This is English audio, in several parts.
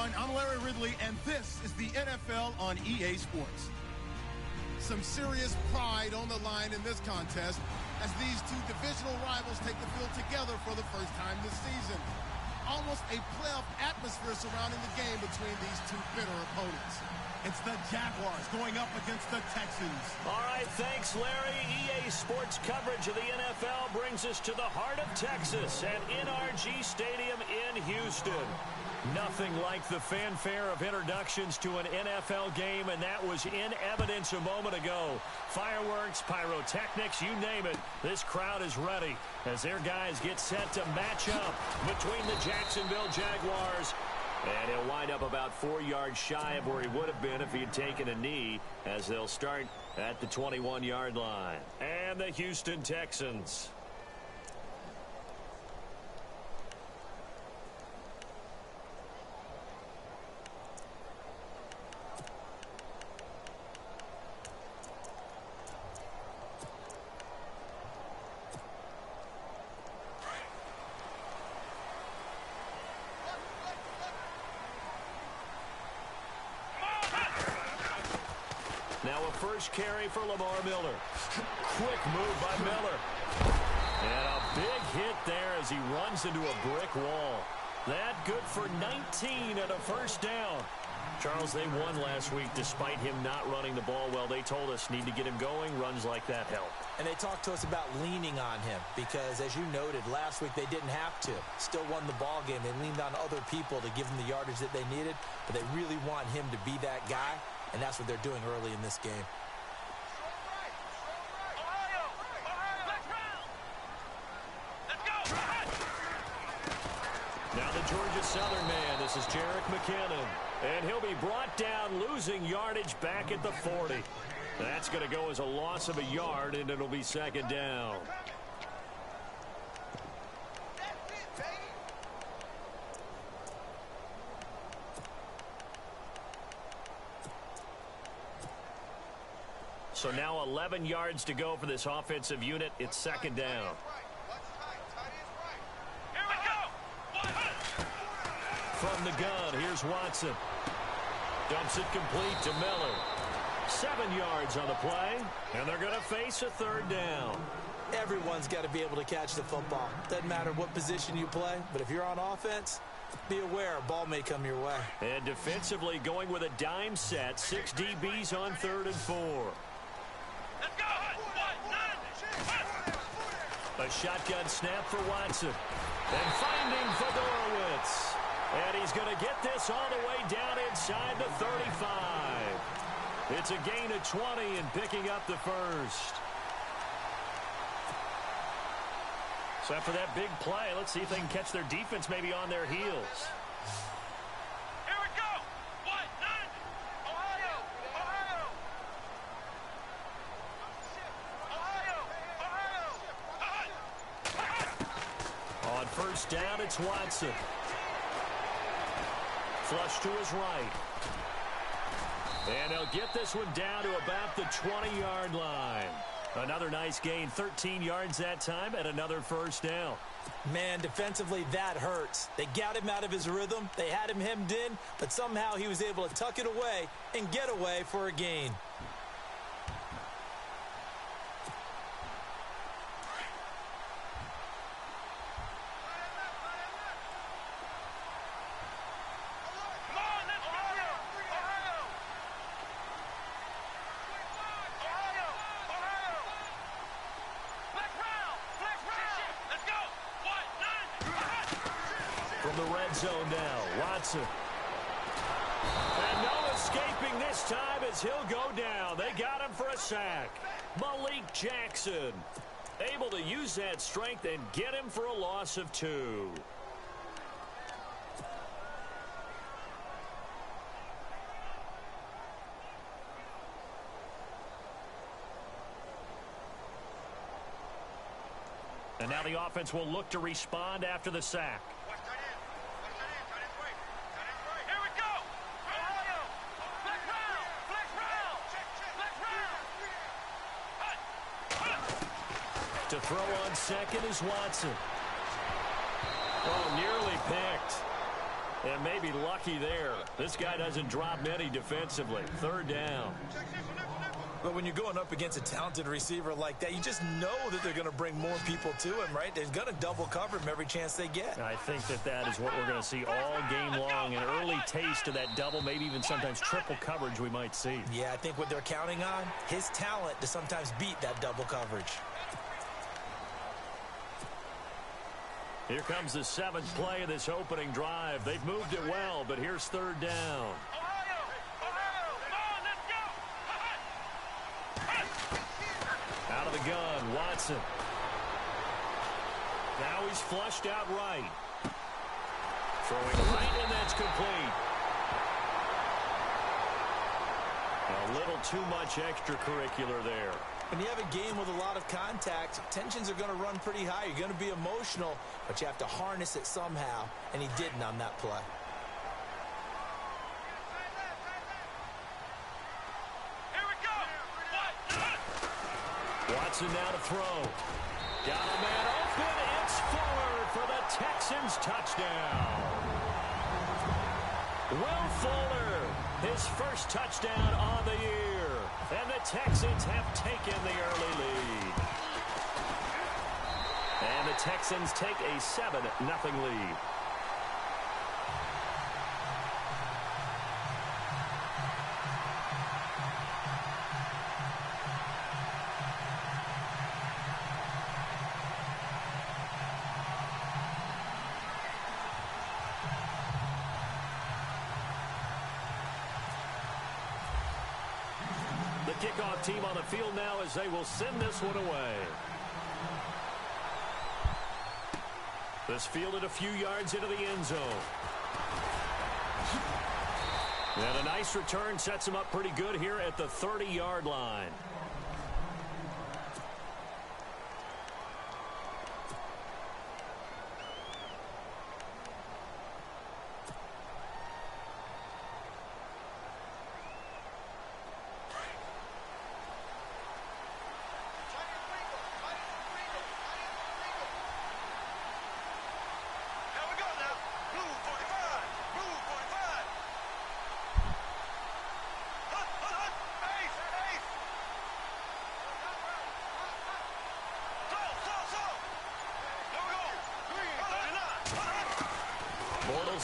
everyone. I'm Larry Ridley, and this is the NFL on EA Sports. Some serious pride on the line in this contest as these two divisional rivals take the field together for the first time this season. Almost a playoff atmosphere surrounding the game between these two bitter opponents. It's the Jaguars going up against the Texans. All right, thanks, Larry. EA Sports coverage of the NFL brings us to the heart of Texas at NRG Stadium in Houston. Nothing like the fanfare of introductions to an NFL game, and that was in evidence a moment ago. Fireworks, pyrotechnics, you name it. This crowd is ready as their guys get set to match up between the Jacksonville Jaguars. And he'll wind up about 4 yards shy of where he would have been if he had taken a knee, as they'll start at the 21-yard line. And the Houston Texans. Now a first carry for Lamar Miller. Quick move by Miller. And a big hit there as he runs into a brick wall. That good for 19 and a first down. Charles, they won last week despite him not running the ball well. They told us need to get him going. Runs like that help. And they talked to us about leaning on him because, as you noted, last week they didn't have to. Still won the ball game. They leaned on other people to give them the yardage that they needed, but they really want him to be that guy. And that's what they're doing early in this game. Now the Georgia Southern man, this is Jerick McKinnon. And he'll be brought down, losing yardage back at the 40. That's going to go as a loss of a yard, and it'll be second down. So now 11 yards to go for this offensive unit. It's second down. From the gun, here's Watson. Dumps it complete to Miller. 7 yards on the play, and they're going to face a third down. Everyone's got to be able to catch the football. Doesn't matter what position you play, but if you're on offense, be aware a ball may come your way. And defensively going with a dime set. 6 DBs on 3rd and 4. A shotgun snap for Watson. And finding Fedorowicz. And he's going to get this all the way down inside the 35. It's a gain of 20 and picking up the first. So after that big play, let's see if they can catch their defense maybe on their heels. On first down, it's Watson. Flush to his right. And they'll get this one down to about the 20-yard line. Another nice gain, 13 yards that time, and another first down. Man, defensively, that hurts. They got him out of his rhythm. They had him hemmed in, but somehow he was able to tuck it away and get away for a gain. From the red zone now, Watson. And no escaping this time as he'll go down. They got him for a sack. Malik Jackson able to use that strength and get him for a loss of 2. And now the offense will look to respond after the sack. To throw on second is Watson. Oh, nearly picked. And maybe lucky there. This guy doesn't drop many defensively. Third down. But when you're going up against a talented receiver like that, you just know that they're going to bring more people to him, right? They're going to double cover him every chance they get. I think that is what we're going to see all game long. An early taste of that double, maybe even sometimes triple coverage we might see. Yeah, I think what they're counting on, his talent to sometimes beat that double coverage. Here comes the 7th play of this opening drive. They've moved it well, but here's third down. Out of the gun, Watson. Now he's flushed out right. Throwing right, and that's complete. A little too much extracurricular there. When you have a game with a lot of contact, tensions are going to run pretty high. You're going to be emotional, but you have to harness it somehow, and he didn't on that play. Watson now to throw. Got a man open. It's Fuller for the Texans touchdown. Will Fuller, his first touchdown on the year. And the Texans have taken the early lead. And the Texans take a 7-0 lead. The kickoff team on the field now as they will send this one away. This fielded a few yards into the end zone. And a nice return sets him up pretty good here at the 30-yard line.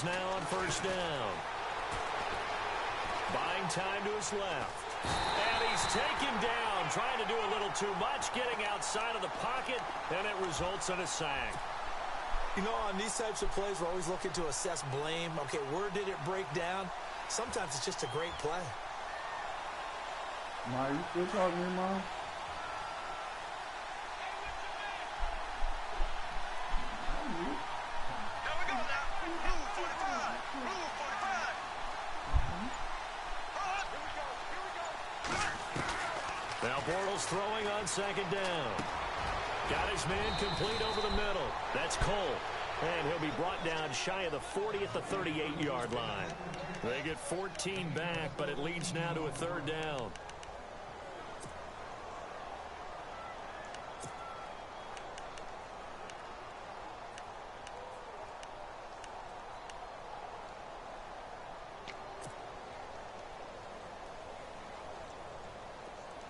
Now on first down. Buying time to his left. And he's taken down, trying to do a little too much, getting outside of the pocket, and it results in a sack. You know, on these types of plays, we're always looking to assess blame. Okay, where did it break down? Sometimes it's just a great play. Ma, you still talking to me, Mom? Now Bortles throwing on second down. Got his man complete over the middle. That's Cole. And he'll be brought down shy of the 40 at the 38-yard line. They get 14 back, but it leads now to a third down.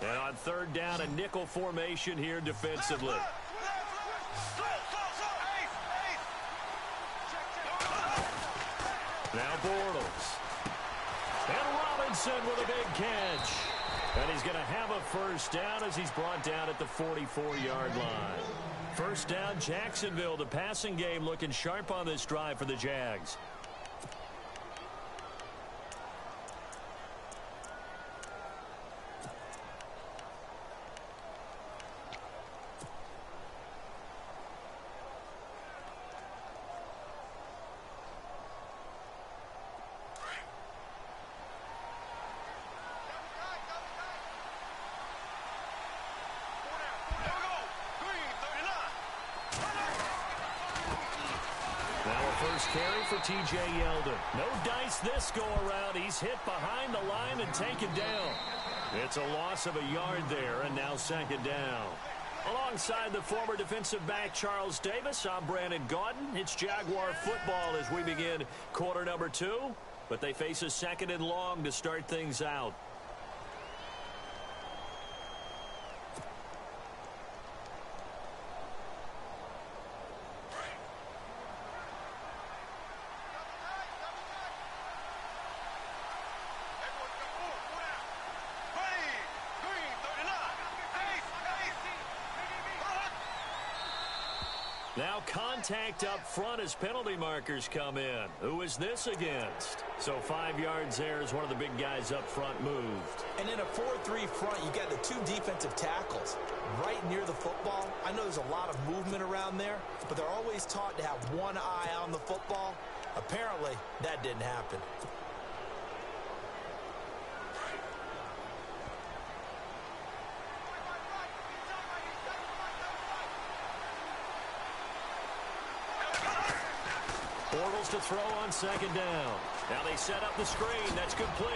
And on third down, a nickel formation here defensively. Now Bortles. And Robinson with a big catch. And he's going to have a first down as he's brought down at the 44-yard line. First down, Jacksonville. The passing game looking sharp on this drive for the Jags. First carry for T.J. Yeldon. No dice this go-around. He's hit behind the line and taken down. It's a loss of a yard there, and now second down. Alongside the former defensive back Charles Davis, I'm Brandon Gaudin. It's Jaguar football as we begin quarter number 2, but they face a second and long to start things out. Now contact up front as penalty markers come in. Who is this against? So 5 yards there as one of the big guys up front moved. And in a 4-3 front, you got the 2 defensive tackles right near the football. I know there's a lot of movement around there, but they're always taught to have one eye on the football. Apparently, that didn't happen. Bortles to throw on second down. Now they set up the screen. That's complete.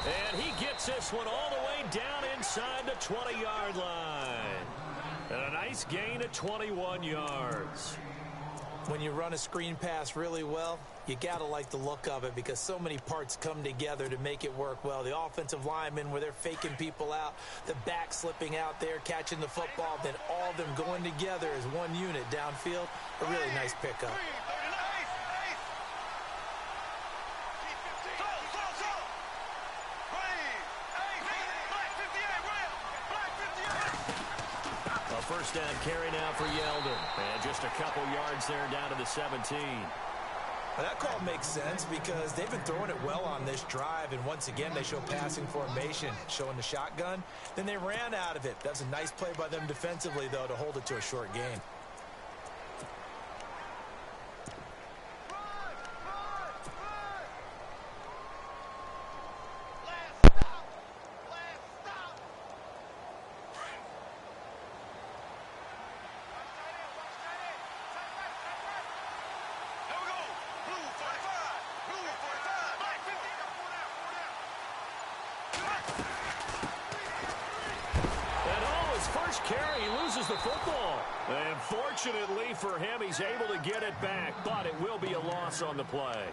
And he gets this one all the way down inside the 20-yard line. And a nice gain of 21 yards. When you run a screen pass really well, you got to like the look of it because so many parts come together to make it work well. The offensive linemen where they're faking people out, the back slipping out there, catching the football, then all of them going together as one unit downfield. A really nice pickup. First down carry now for Yeldon. And just a couple yards there down to the 17. Well, that call makes sense because they've been throwing it well on this drive. And once again, they show passing formation, showing the shotgun. Then they ran out of it. That's a nice play by them defensively, though, to hold it to a short gain. First carry, he loses the football. And fortunately for him, he's able to get it back, but it will be a loss on the play.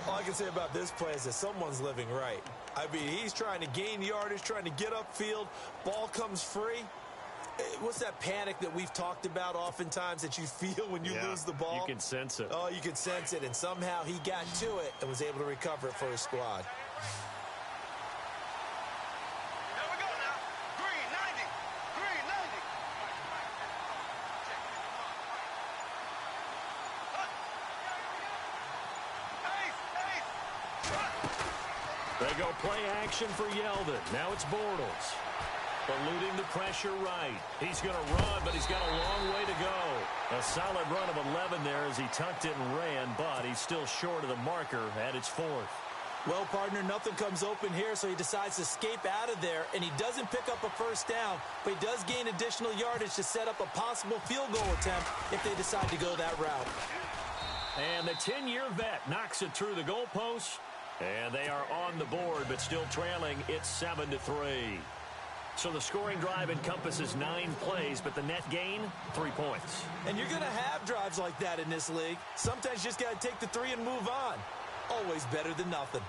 All I can say about this play is that someone's living right. I mean, he's trying to gain yardage, trying to get upfield. Ball comes free. What's that panic that we've talked about oftentimes that you feel when you lose the ball? You can sense it. Oh, you can sense it, and somehow he got to it and was able to recover it for his squad. They go play action for Yeldon. Now it's Bortles. Eluding the pressure right. He's going to run, but he's got a long way to go. A solid run of 11 there as he tucked it and ran, but he's still short of the marker at its 4th. Well, partner, nothing comes open here, so he decides to escape out of there, and he doesn't pick up a first down, but he does gain additional yardage to set up a possible field goal attempt if they decide to go that route. And the 10-year vet knocks it through the goalpost. And they are on the board, but still trailing. It's 7-3. So the scoring drive encompasses 9 plays, but the net gain, 3 points. And you're going to have drives like that in this league. Sometimes you just got to take the 3 and move on. Always better than nothing.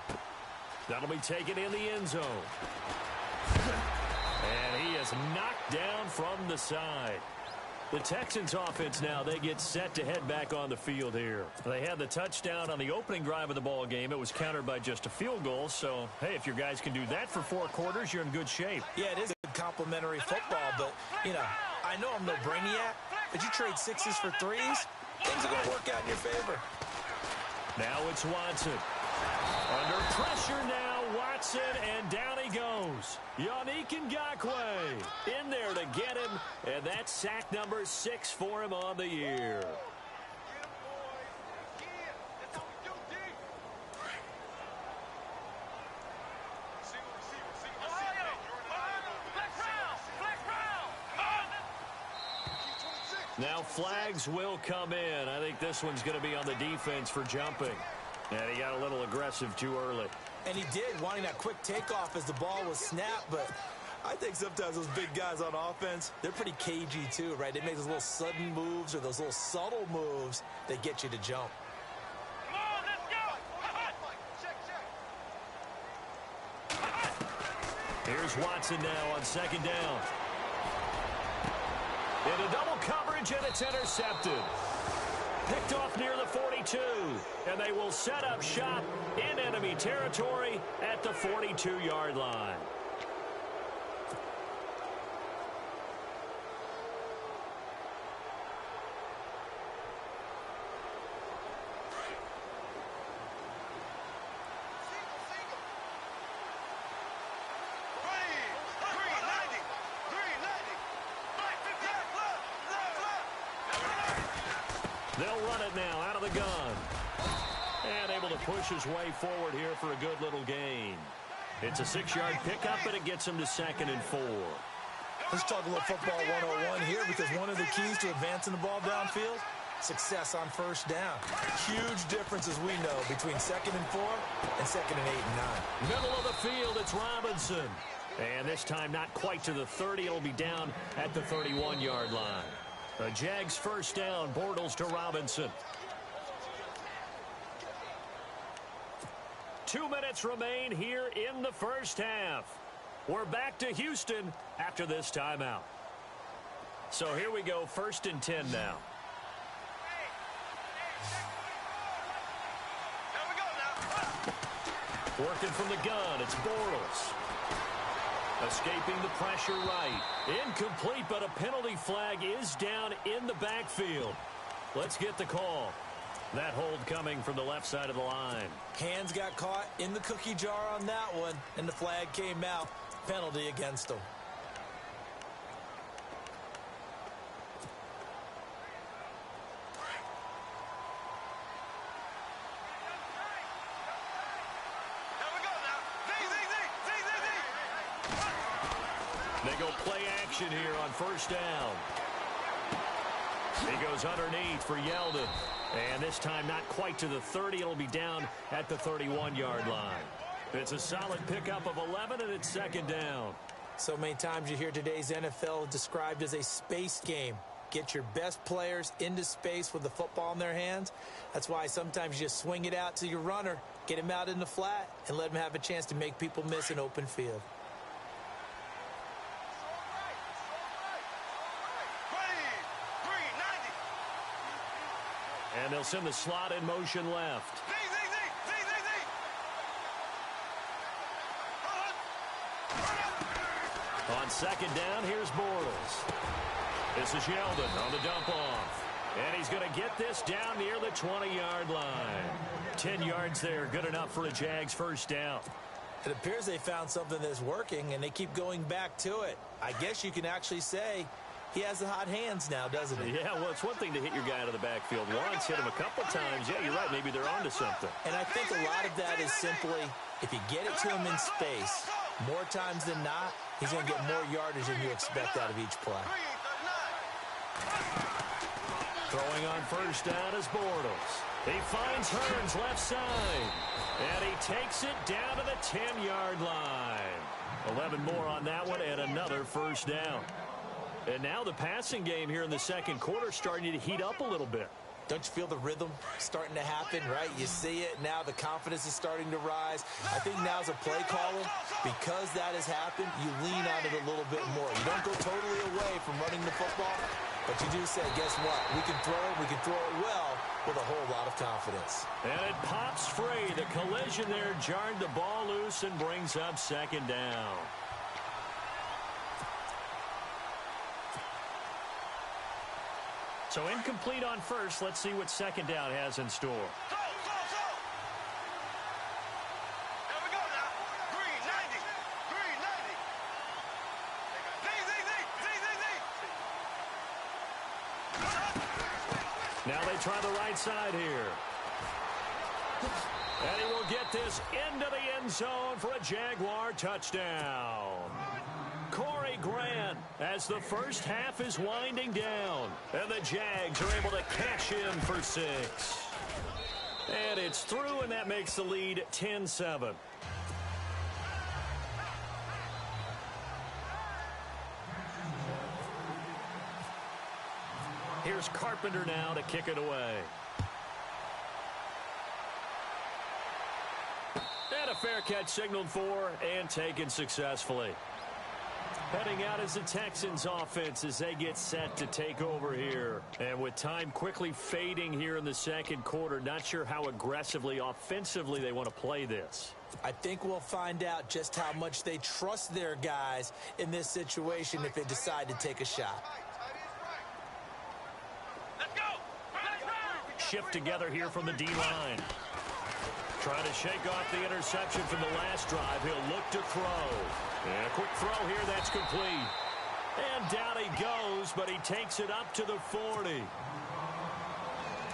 That'll be taken in the end zone. And he is knocked down from the side. The Texans offense now, they get set to head back on the field here. They had the touchdown on the opening drive of the ball game. It was countered by just a field goal. So, hey, if your guys can do that for 4 quarters, you're in good shape. Yeah, it is a good complimentary football, but, you know, I know I'm no brainiac, but you trade 6s for 3s, things are going to work out in your favor. Now it's Watson. Under pressure now, Watson, and down he goes. Yannick Ngakoue in there to get him, and that's sack number 6 for him on the year. Now flags will come in. I think this one's going to be on the defense for jumping. And he got a little aggressive too early. And he did, wanting that quick takeoff as the ball was snapped, but I think sometimes those big guys on offense, they're pretty cagey too, right? They make those little sudden moves or those little subtle moves that get you to jump. Come on, let's go. Here's Watson now on second down. Into double coverage, and it's intercepted. Picked off near the 42, and they will set up shop in enemy territory at the 42-yard line. They'll run it now out of the gun. And able to push his way forward here for a good little gain. It's a 6-yard pickup, but it gets him to 2nd and 4. Let's talk a little football 101 here, because one of the keys to advancing the ball downfield, success on first down. Huge difference, as we know, between 2nd and 4 and 2nd and 8 and 9. Middle of the field, it's Robinson. And this time not quite to the 30. It'll be down at the 31-yard line. The Jags first down, Bortles to Robinson. 2 minutes remain here in the first half. We're back to Houston after this timeout. So here we go, 1st and 10 now. Working from the gun, it's Bortles. Escaping the pressure right. Incomplete, but a penalty flag is down in the backfield. Let's get the call. That hold coming from the left side of the line. Hands got caught in the cookie jar on that one, and the flag came out. Penalty against them. They go play action here on first down. He goes underneath for Yeldon. And this time not quite to the 30. It'll be down at the 31-yard line. It's a solid pickup of 11, and it's 2nd down. So many times you hear today's NFL described as a space game. Get your best players into space with the football in their hands. That's why sometimes you just swing it out to your runner, get him out in the flat, and let him have a chance to make people miss an open field. And they'll send the slot in motion left. On 2nd down, here's Bortles. This is Yeldon on the dump off. And he's going to get this down near the 20-yard line. 10 yards there, good enough for a Jags first down. It appears they found something that's working, and they keep going back to it. I guess you can actually say he has the hot hands now, doesn't he? Yeah, well, it's one thing to hit your guy out of the backfield once, hit him a couple times. Yeah, you're right. Maybe they're onto something. And I think a lot of that is simply, if you get it to him in space, more times than not, he's going to get more yardage than you expect out of each play. Throwing on first down is Bortles. He finds Hearns left side. And he takes it down to the 10-yard line. 11 more on that one, and another first down. And now the passing game here in the second quarter starting to heat up a little bit. Don't you feel the rhythm starting to happen, right? You see it now. The confidence is starting to rise. I think now as a play caller, because that has happened, you lean on it a little bit more. You don't go totally away from running the football, but you do say, guess what? We can throw it. We can throw it well with a whole lot of confidence. And it pops free. The collision there jarred the ball loose and brings up 2nd down. So incomplete on first. Let's see what 2nd down has in store. Now they try the right side here. And he will get this into the end zone for a Jaguar touchdown. Corey Grant as the first half is winding down. And the Jags are able to cash in for 6. And it's through, and that makes the lead 10-7. Here's Carpenter now to kick it away. And a fair catch signaled for and taken successfully. Heading out is the Texans offense as they get set to take over here. And with time quickly fading here in the second quarter, not sure how aggressively, offensively they want to play this. I think we'll find out just how much they trust their guys in this situation if they decide to take a shot. Shift together here from the D-line. Trying to shake off the interception from the last drive. He'll look to throw. And a quick throw here, that's complete. And down he goes, but he takes it up to the 40.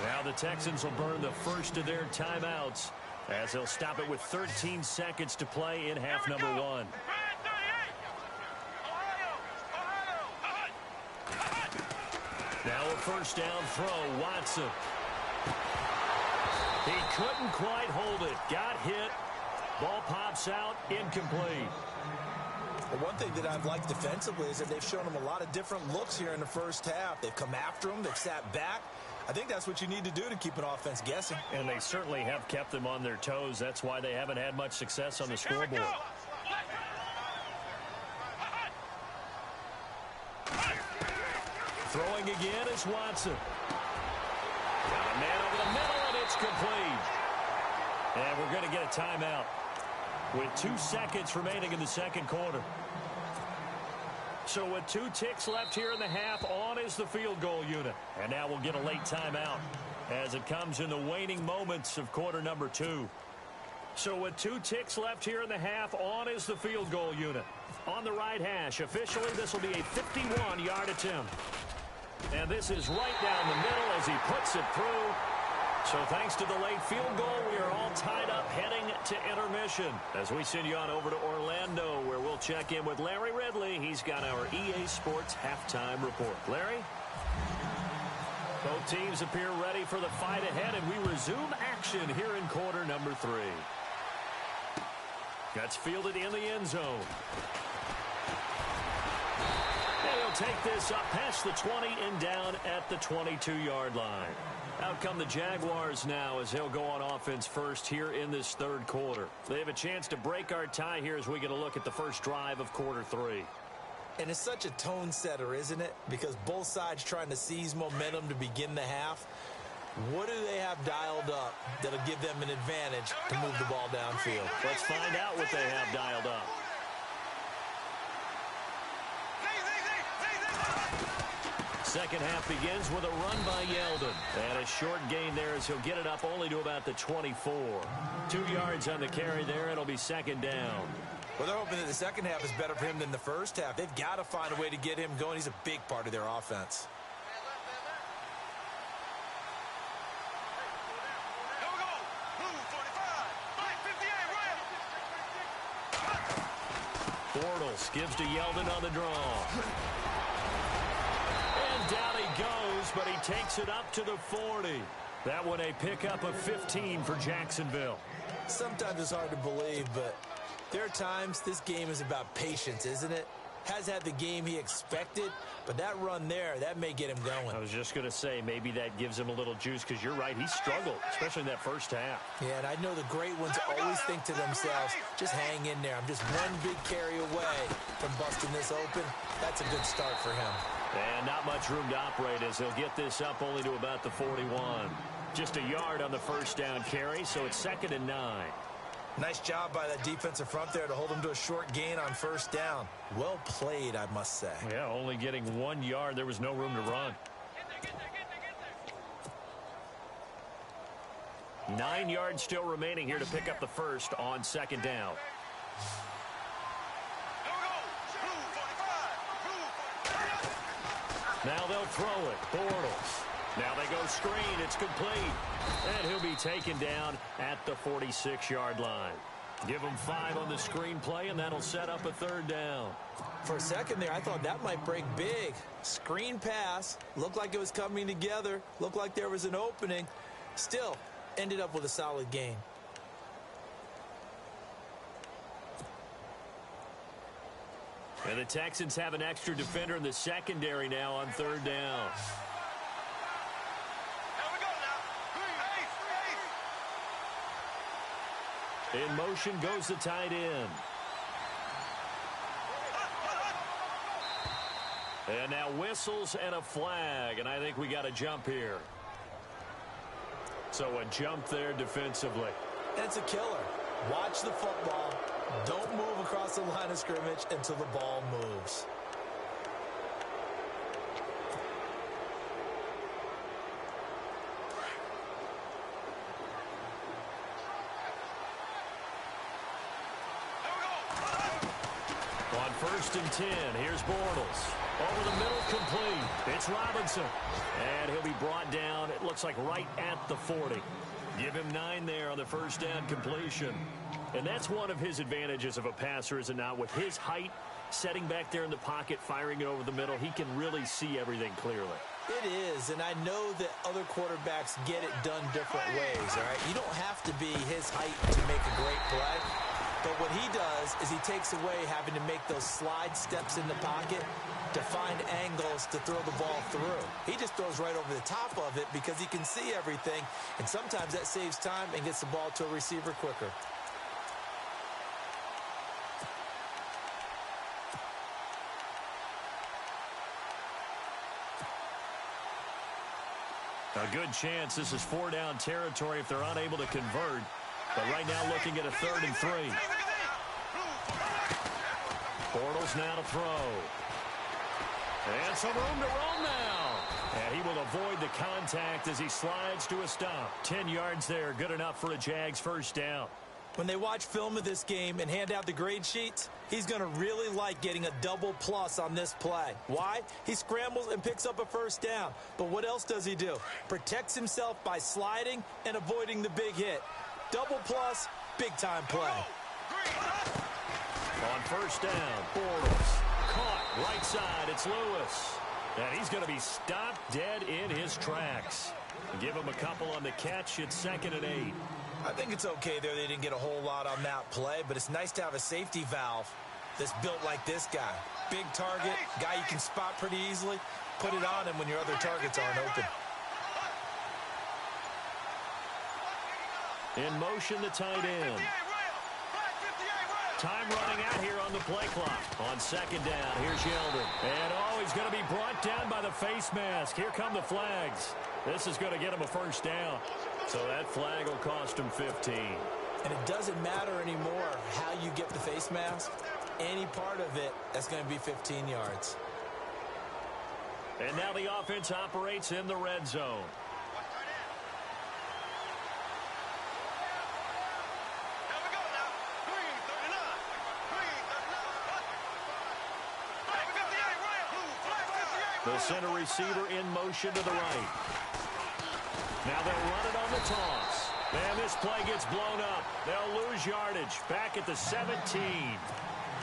Now the Texans will burn the first of their timeouts as they'll stop it with 13 seconds to play in half number 1. Now a first down throw, Watson. He couldn't quite hold it. Got hit. Ball pops out, incomplete. Well, one thing that I've liked defensively is that they've shown him a lot of different looks here in the first half. They've come after him. They've sat back. I think that's what you need to do to keep an offense guessing. And they certainly have kept them on their toes. That's why they haven't had much success on the scoreboard. Throwing again is Watson. Got a man over the middle, and it's complete. And we're going to get a timeout with 2 seconds remaining in the second quarter. So with 2 ticks left here in the half, on is the field goal unit. And now we'll get a late timeout as it comes in the waning moments of quarter number 2. So with 2 ticks left here in the half, on is the field goal unit. On the right hash, officially this will be a 51-yard attempt. And this is right down the middle as he puts it through. So thanks to the late field goal, we are all tied up heading to intermission as we send you on over to Orlando, where we'll check in with Larry Ridley. He's got our EA Sports halftime report. Larry? Both teams appear ready for the fight ahead, and we resume action here in quarter number 3. That's fielded in the end zone. And he'll take this up past the 20 and down at the 22-yard line. Out come the Jaguars now as they'll go on offense first here in this third quarter. They have a chance to break our tie here as we get a look at the first drive of quarter 3. And it's such a tone setter, isn't it? Because both sides trying to seize momentum to begin the half. What do they have dialed up that'll give them an advantage to move the ball downfield? Let's find out what they have dialed up. Second half begins with a run by Yeldon. And a short gain there as he'll get it up only to about the 24. 2 yards on the carry there. It'll be second down. Well, they're hoping that the second half is better for him than the first half. They've got to find a way to get him going. He's a big part of their offense. Bortles gives to Yeldon on the draw. And down he goes, but he takes it up to the 40. That one a pickup of 15 for Jacksonville. Sometimes it's hard to believe, but there are times this game is about patience, isn't it? Has had the game he expected, but that run there, that may get him going. I was just going to say, maybe that gives him a little juice, because you're right, he struggled, especially in that first half. Yeah, and I know the great ones always think to themselves, just hang in there. I'm just one big carry away from busting this open. That's a good start for him. And not much room to operate as he'll get this up only to about the 41. Just a yard on the first down carry, so it's 2nd and 9. Nice job by that defensive front there to hold him to a short gain on first down. Well played, I must say. Yeah, only getting 1 yard. There was no room to run. 9 yards still remaining here to pick up the first on second down. Now they'll throw it. Bortles. Now they go screen. It's complete. And he'll be taken down at the 46-yard line. Give him 5 on the screen play, and that'll set up a third down. For a second there, I thought that might break big. Screen pass. Looked like it was coming together. Looked like there was an opening. Still, ended up with a solid gain. And the Texans have an extra defender in the secondary now on third down. In motion goes the tight end. And now whistles and a flag, and I think we got a jump here. So a jump there defensively. And it's a killer. Watch the football. Don't move across the line of scrimmage until the ball moves. On 1st and 10, here's Bortles. Over the middle, complete. It's Robinson. And he'll be brought down, it looks like right at the 40. Give him 9 there on the first down completion. And that's one of his advantages of a passer, is it not? With his height, setting back there in the pocket, firing it over the middle, he can really see everything clearly. It is, and I know that other quarterbacks get it done different ways, all right? You don't have to be his height to make a great play. But what he does is he takes away having to make those slide steps in the pocket to find angles to throw the ball through. He just throws right over the top of it because he can see everything, and sometimes that saves time and gets the ball to a receiver quicker. A good chance this is 4-down territory if they're unable to convert. But right now looking at a 3rd and 3. Bortles now to throw. And some room to roam now. And he will avoid the contact as he slides to a stop. 10 yards there, good enough for a Jags first down. When they watch film of this game and hand out the grade sheets, he's going to really like getting a double plus on this play. Why? He scrambles and picks up a first down. But what else does he do? Protects himself by sliding and avoiding the big hit. Double plus, big-time play. On first down, Bortles. Caught, right side, it's Lewis. And he's going to be stopped dead in his tracks. Give him a couple on the catch, it's 2nd and 8. I think it's okay there they didn't get a whole lot on that play, but it's nice to have a safety valve that's built like this guy. Big target, guy you can spot pretty easily. Put it on him when your other targets aren't open. In motion, the tight end. Time running out here on the play clock. On 2nd down, here's Yeldon. And he's going to be brought down by the face mask. Here come the flags. This is going to get him a first down. So that flag will cost him 15. And it doesn't matter anymore how you get the face mask. Any part of it, that's going to be 15 yards. And now the offense operates in the red zone. The center receiver in motion to the right. Now they'll run it on the toss. And this play gets blown up. They'll lose yardage back at the 17.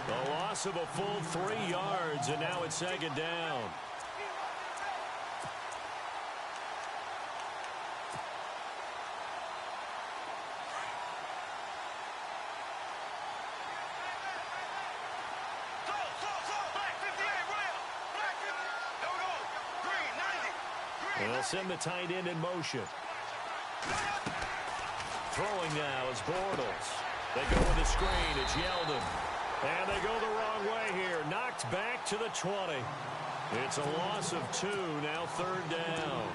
The loss of a full 3 yards, and now it's 2nd down. And they'll send the tight end in motion. Throwing now is Bortles. They go with a screen. It's Yeldon. And they go the wrong way here. Knocked back to the 20. It's a loss of 2. Now 3rd down.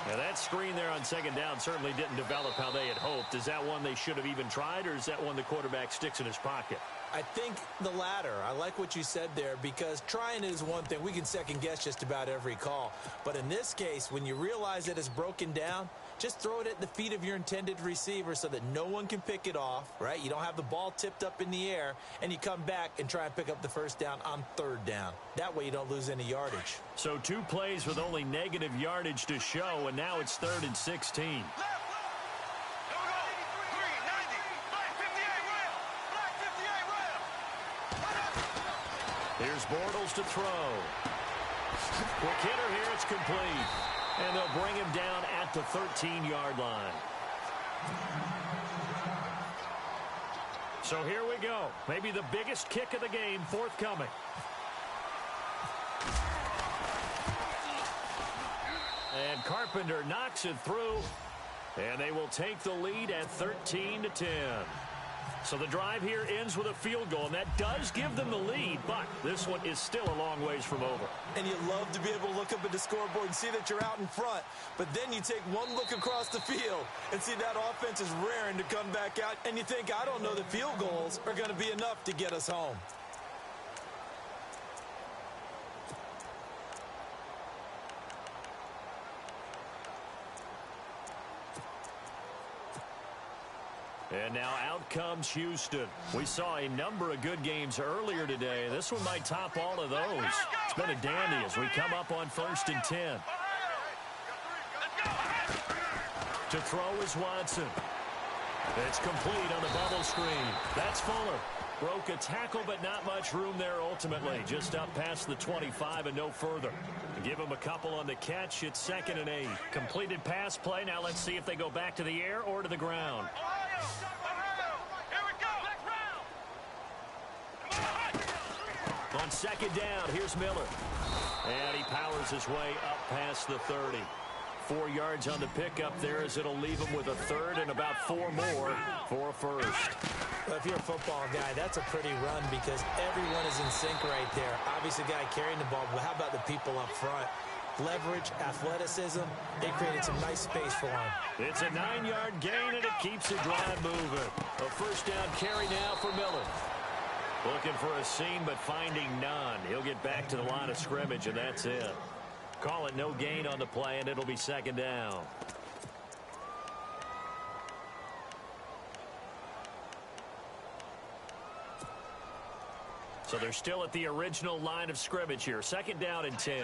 Now that screen there on 2nd down certainly didn't develop how they had hoped. Is that one they should have even tried, or is that one the quarterback sticks in his pocket? I think the latter. I like what you said there, because trying is one thing. We can second guess just about every call. But in this case, when you realize that it's broken down, just throw it at the feet of your intended receiver so that no one can pick it off, right? You don't have the ball tipped up in the air, and you come back and try and pick up the first down on 3rd down. That way you don't lose any yardage. So 2 plays with only negative yardage to show, and now it's 3rd and 16. Here's Bortles to throw. Quick hitter here, it's complete. And they'll bring him down at the 13-yard line. So here we go. Maybe the biggest kick of the game forthcoming. And Carpenter knocks it through. And they will take the lead at 13-10. So the drive here ends with a field goal, and that does give them the lead, but this one is still a long ways from over. And you love to be able to look up at the scoreboard and see that you're out in front, but then you take one look across the field and see that offense is raring to come back out, and you think, I don't know that field goals are going to be enough to get us home. And now out comes Houston. We saw a number of good games earlier today. This one might top all of those. It's been a dandy as we come up on 1st and 10. To throw is Watson. It's complete on the bubble screen. That's Fuller. Broke a tackle, but not much room there ultimately. Just up past the 25 and no further. Give him a couple on the catch. It's 2nd and 8. Completed pass play. Now let's see if they go back to the air or to the ground. On 2nd down, here's Miller. And he powers his way up past the 30. 4 yards on the pickup there as it'll leave him with a 3rd and about 4 more for a first. Well, if you're a football guy, that's a pretty run because everyone is in sync right there. Obviously, the guy carrying the ball, but how about the people up front? Leverage, athleticism, they created some nice space for him. It's a 9-yard gain, and it keeps the drive moving. A first down carry now for Miller. Looking for a seam, but finding none. He'll get back to the line of scrimmage, and that's it. Call it no gain on the play, and it'll be 2nd down. So they're still at the original line of scrimmage here. 2nd down and 10.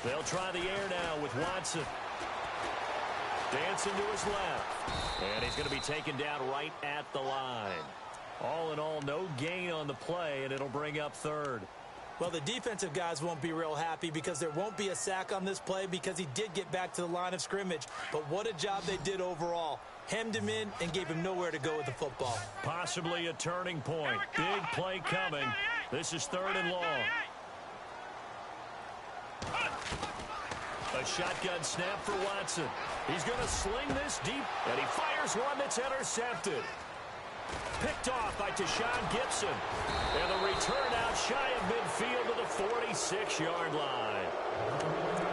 They'll try the air now with Watson. Dancing to his left. And he's going to be taken down right at the line. All in all, no gain on the play, and it'll bring up 3rd. Well, the defensive guys won't be real happy because there won't be a sack on this play because he did get back to the line of scrimmage. But what a job they did overall. Hemmed him in and gave him nowhere to go with the football. Possibly a turning point. Big play coming. This is 3rd and long. A shotgun snap for Watson. He's going to sling this deep, and he fires one that's intercepted. Picked off by Tashawn Gibson. And the return out shy of midfield to the 46-yard line.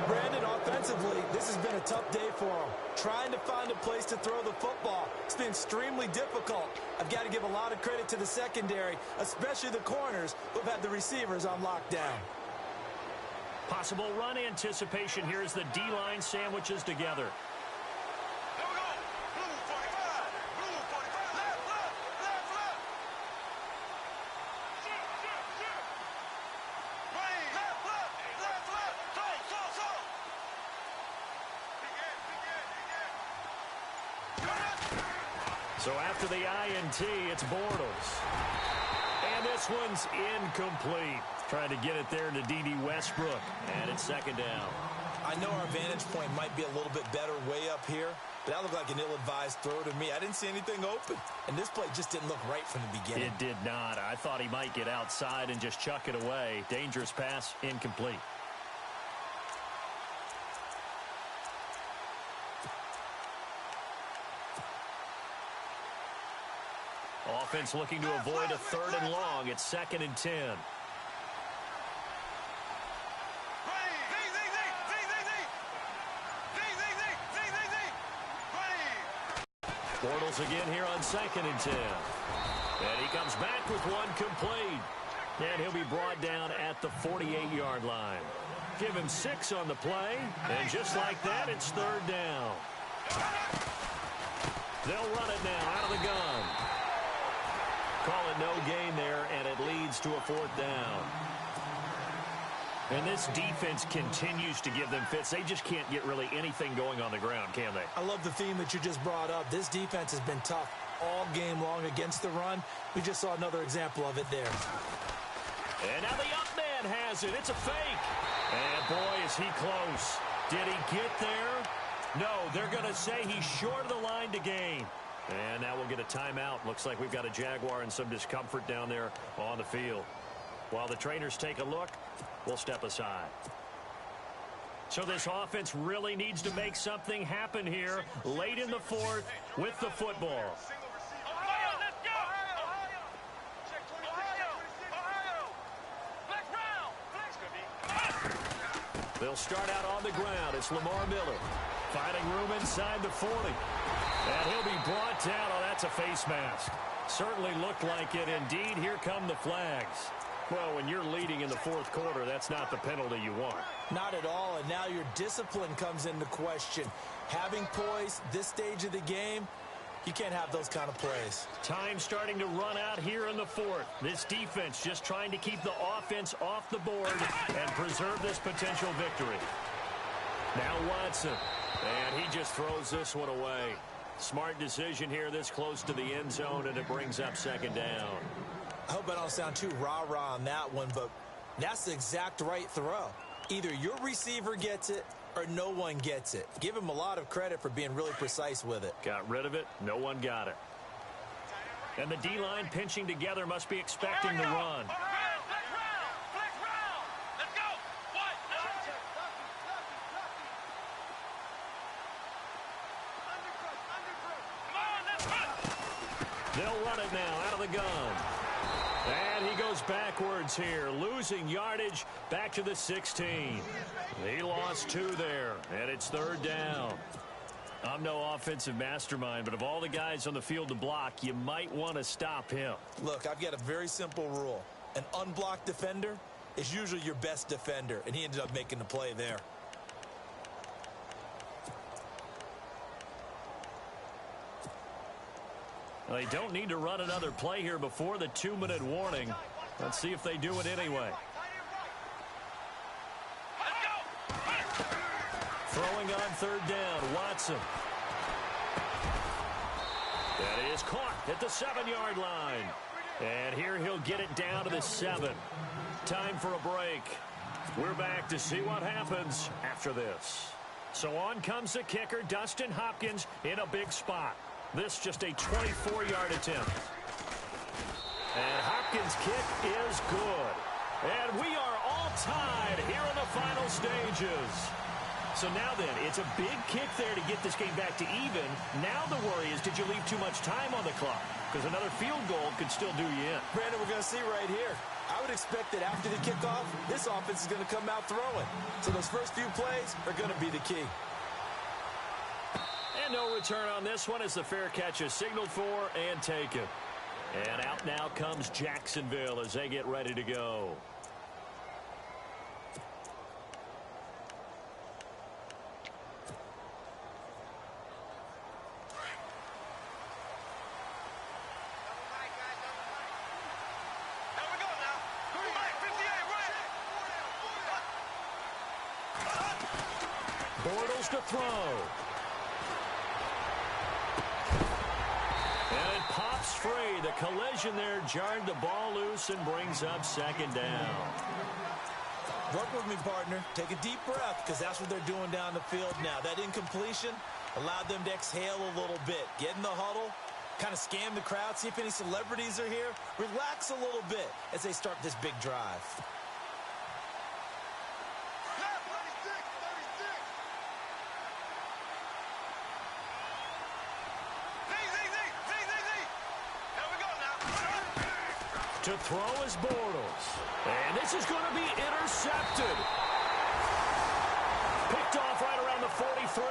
Brandon, offensively, this has been a tough day for him. Trying to find a place to throw the football. It's been extremely difficult. I've got to give a lot of credit to the secondary, especially the corners who've had the receivers on lockdown. Possible run anticipation here as the D-line sandwiches together. So after the INT, it's Bortles. And this one's incomplete. Trying to get it there to D.D. Westbrook. And it's 2nd down. I know our vantage point might be a little bit better way up here, but that looked like an ill-advised throw to me. I didn't see anything open. And this play just didn't look right from the beginning. It did not. I thought he might get outside and just chuck it away. Dangerous pass, incomplete. Offense looking to avoid a 3rd and long. It's 2nd and 10. Bortles again here on 2nd and 10. And he comes back with one complete. And he'll be brought down at the 48-yard line. Give him 6 on the play. And just like that, it's 3rd down. They'll run it now out of the gun. Call it no gain there, and it leads to a 4th down. And this defense continues to give them fits. They just can't get really anything going on the ground, can they? I love the theme that you just brought up. This defense has been tough all game long against the run. We just saw another example of it there. And now the up man has it. It's a fake. And boy, is he close. Did he get there? No, they're going to say he's short of the line to gain. And now we'll get a timeout. Looks like we've got a Jaguar and some discomfort down there on the field. While the trainers take a look, we'll step aside. So this offense really needs to make something happen here late in the fourth with the football. They'll start out on the ground. It's Lamar Miller finding room inside the 40. And he'll be brought down. Oh, that's a face mask. Certainly looked like it. Indeed, here come the flags. Well, when you're leading in the fourth quarter, that's not the penalty you want. Not at all, and now your discipline comes into question. Having poise this stage of the game, you can't have those kind of plays. Time starting to run out here in the fourth. This defense just trying to keep the offense off the board and preserve this potential victory. Now Watson, and he just throws this one away. Smart decision here this close to the end zone, and it brings up second down. I hope I don't sound too rah-rah on that one, but that's the exact right throw. Either your receiver gets it or no one gets it. Give him a lot of credit for being really precise with it. Got rid of it. No one got it. And the D-line pinching together must be expecting the run. They'll run it now out of the gun. And he goes backwards here, losing yardage back to the 16. He lost 2 there, and it's third down. I'm no offensive mastermind, but of all the guys on the field to block, you might want to stop him. Look, I've got a very simple rule. An unblocked defender is usually your best defender, and he ended up making the play there. They don't need to run another play here before the 2-minute warning. Let's see if they do it anyway. Throwing on third down, Watson. That is caught at the 7-yard line. And here he'll get it down to the 7. Time for a break. We're back to see what happens after this. So on comes the kicker, Dustin Hopkins, in a big spot. This just a 24-yard attempt. And Hopkins' kick is good. And we are all tied here in the final stages. So now then, it's a big kick there to get this game back to even. Now the worry is, did you leave too much time on the clock? Because another field goal could still do you in. Brandon, we're going to see right here. I would expect that after the kickoff, this offense is going to come out throwing. So those first few plays are going to be the key. And no return on this one as the fair catch is signaled for and taken. And out now comes Jacksonville as they get ready to go. Bortles to throw. And it pops free. The collision there jarred the ball loose and brings up second down. Work with me, partner. Take a deep breath, because that's what they're doing down the field now. That incompletion allowed them to exhale a little bit. Get in the huddle, kind of scan the crowd, see if any celebrities are here. Relax a little bit as they start this big drive. To throw is Bortles. And this is going to be intercepted. Picked off right around the 43.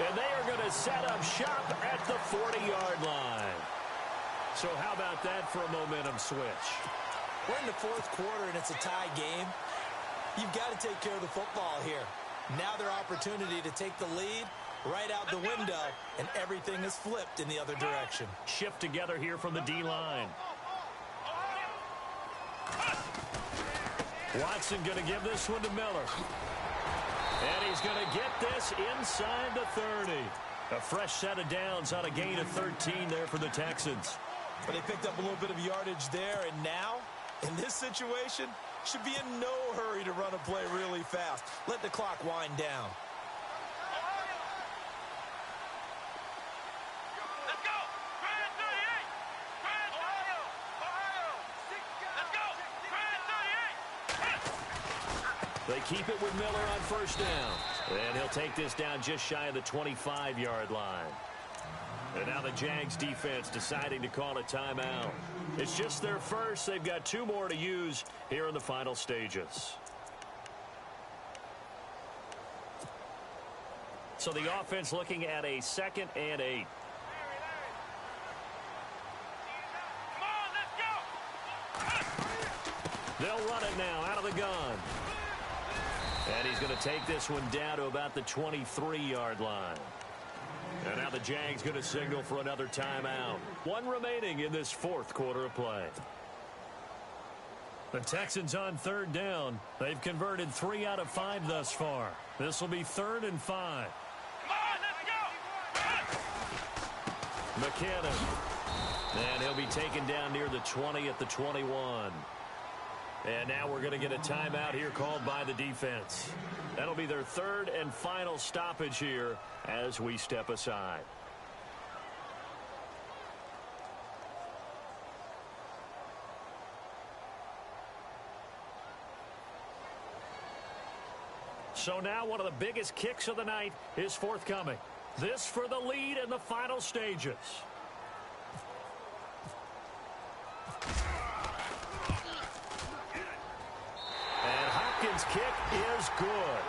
And they are going to set up shop at the 40-yard line. So how about that for a momentum switch? We're in the fourth quarter, and it's a tie game. You've got to take care of the football here. Now their opportunity to take the lead right out the window, and everything is flipped in the other direction. Shift together here from the D-line. Watson going to give this one to Miller. And he's going to get this inside the 30. A fresh set of downs on a gain of 13 there for the Texans. But they picked up a little bit of yardage there, and now, in this situation, should be in no hurry to run a play really fast. Let the clock wind down. They keep it with Miller on first down. And he'll take this down just shy of the 25-yard line. And now the Jags defense deciding to call a timeout. It's just their first. They've got 2 more to use here in the final stages. So the offense looking at a 2nd and 8. They'll run it now out of the gun. And he's going to take this one down to about the 23-yard line. And now the Jags going to signal for another timeout. 1 remaining in this 4th quarter of play. The Texans on 3rd down. They've converted 3 out of 5 thus far. This will be 3rd and 5. McKinnon. And he'll be taken down near the 20 at the 21. And now we're going to get a timeout here called by the defense. That'll be their 3rd and final stoppage here as we step aside. So now one of the biggest kicks of the night is forthcoming. This for the lead in the final stages. And Hopkins' kick is good.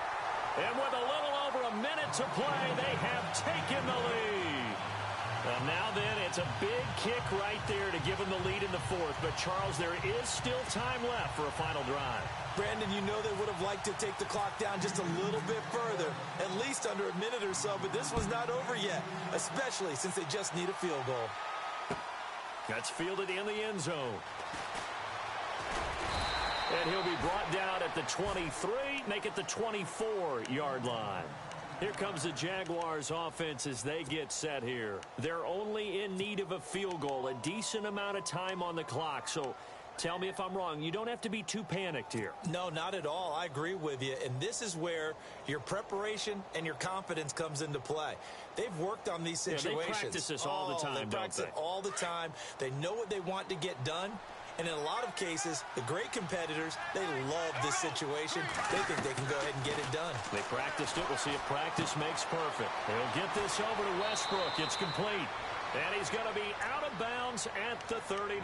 And with a little over a minute to play, they have taken the lead. And now then, it's a big kick right there to give them the lead in the 4th. But, Charles, there is still time left for a final drive. Brandon, you know they would have liked to take the clock down just a little bit further, at least under a minute or so, but this was not over yet, especially since they just need a field goal. That's fielded in the end zone. And he'll be brought down at the 23, make it the 24-yard line. Here comes the Jaguars offense as they get set here. They're only in need of a field goal, a decent amount of time on the clock. So tell me if I'm wrong. You don't have to be too panicked here. No, not at all. I agree with you. And this is where your preparation and your confidence comes into play. They've worked on these situations. They practice this all the time, They practice it all the time. They know what they want to get done. And in a lot of cases, the great competitors, they love this situation. They think they can go ahead and get it done. They practiced it. We'll see if practice makes perfect. They'll get this over to Westbrook. It's complete. And he's going to be out of bounds at the 39.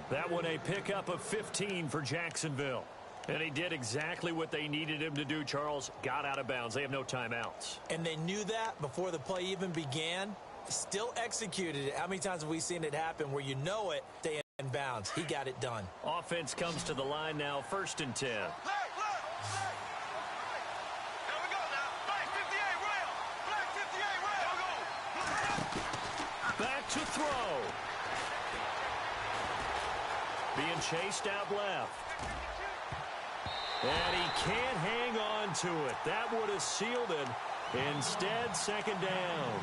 That one a pickup of 15 for Jacksonville. And he did exactly what they needed him to do, Charles. Got out of bounds. They have no timeouts. And they knew that before the play even began. Still executed it. How many times have we seen it happen where you know it, they in bounds? He got it done. Offense comes to the line now, 1st and 10. Back to throw. Being chased out left. And he can't hang on to it. That would have sealed it. Instead, 2nd down.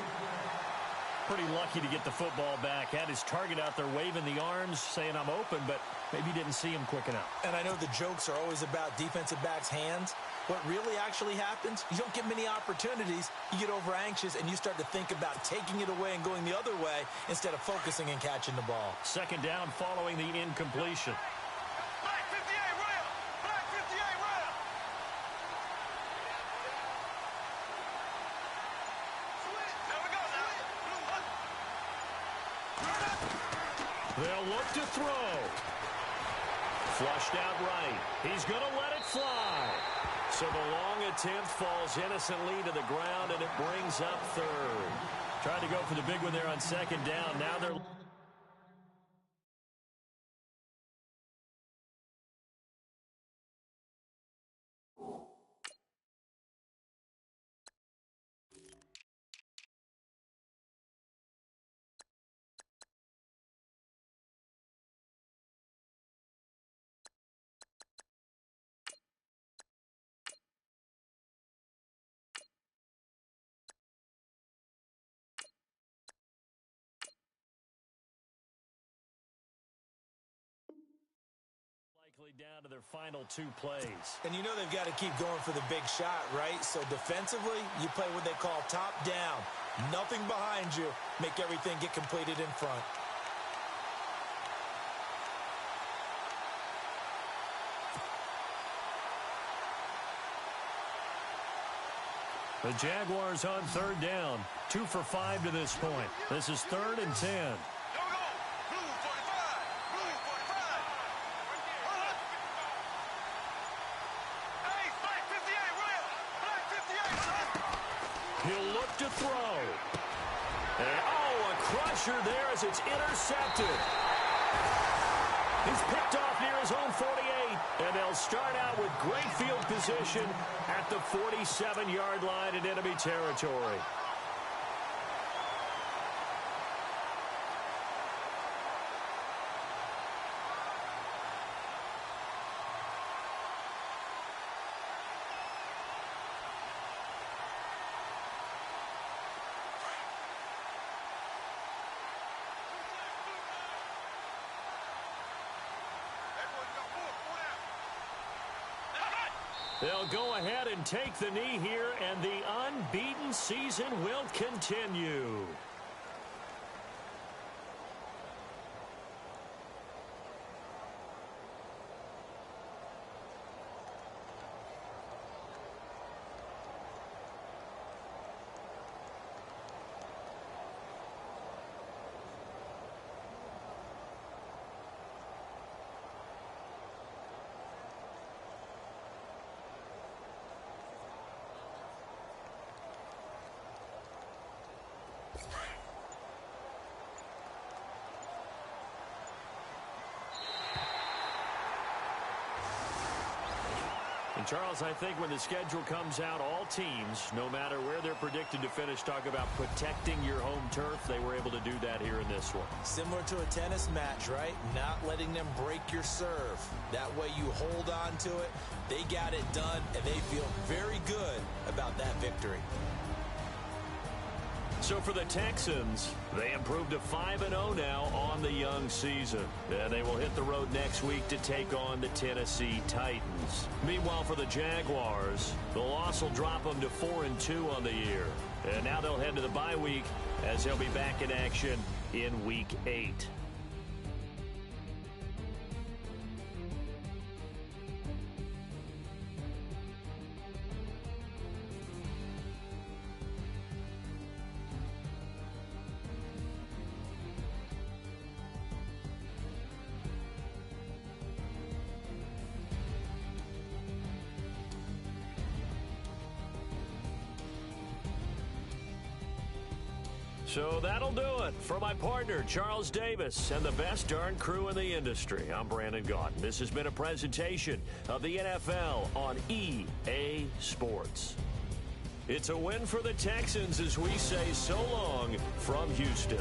Pretty lucky to get the football back. Had his target out there waving the arms, saying I'm open, but maybe didn't see him quick enough. And I know the jokes are always about defensive backs' hands. What really actually happens, you don't get many opportunities. You get over anxious, and you start to think about taking it away and going the other way instead of focusing and catching the ball. 2nd down following the incompletion. They'll look to throw. Flushed out right. He's going to let it fly. So the long attempt falls innocently to the ground, and it brings up 3rd. Tried to go for the big one there on 2nd down. Now they're... down to their final 2 plays. And you know they've got to keep going for the big shot, right? So defensively, you play what they call top down. Nothing behind you. Make everything get completed in front. The Jaguars on third down. 2 for 5 to this point. This is 3rd and 10. He'll look to throw. And, a crusher there as it's intercepted. He's picked off near his own 48, and they'll start out with great field position at the 47-yard line in enemy territory. They'll go ahead and take the knee here, and the unbeaten season will continue. And Charles, I think when the schedule comes out, all teams, no matter where they're predicted to finish, talk about protecting your home turf. They were able to do that here in this one. Similar to a tennis match, right? Not letting them break your serve. That way you hold on to it. They got it done, and they feel very good about that victory. So for the Texans, they improved to 5-0 now on the young season. And they will hit the road next week to take on the Tennessee Titans. Meanwhile, for the Jaguars, the loss will drop them to 4-2 on the year. And now they'll head to the bye week as they'll be back in action in Week 8. So that'll do it for my partner, Charles Davis, and the best darn crew in the industry. I'm Brandon Gaudin. This has been a presentation of the NFL on EA Sports. It's a win for the Texans as we say so long from Houston.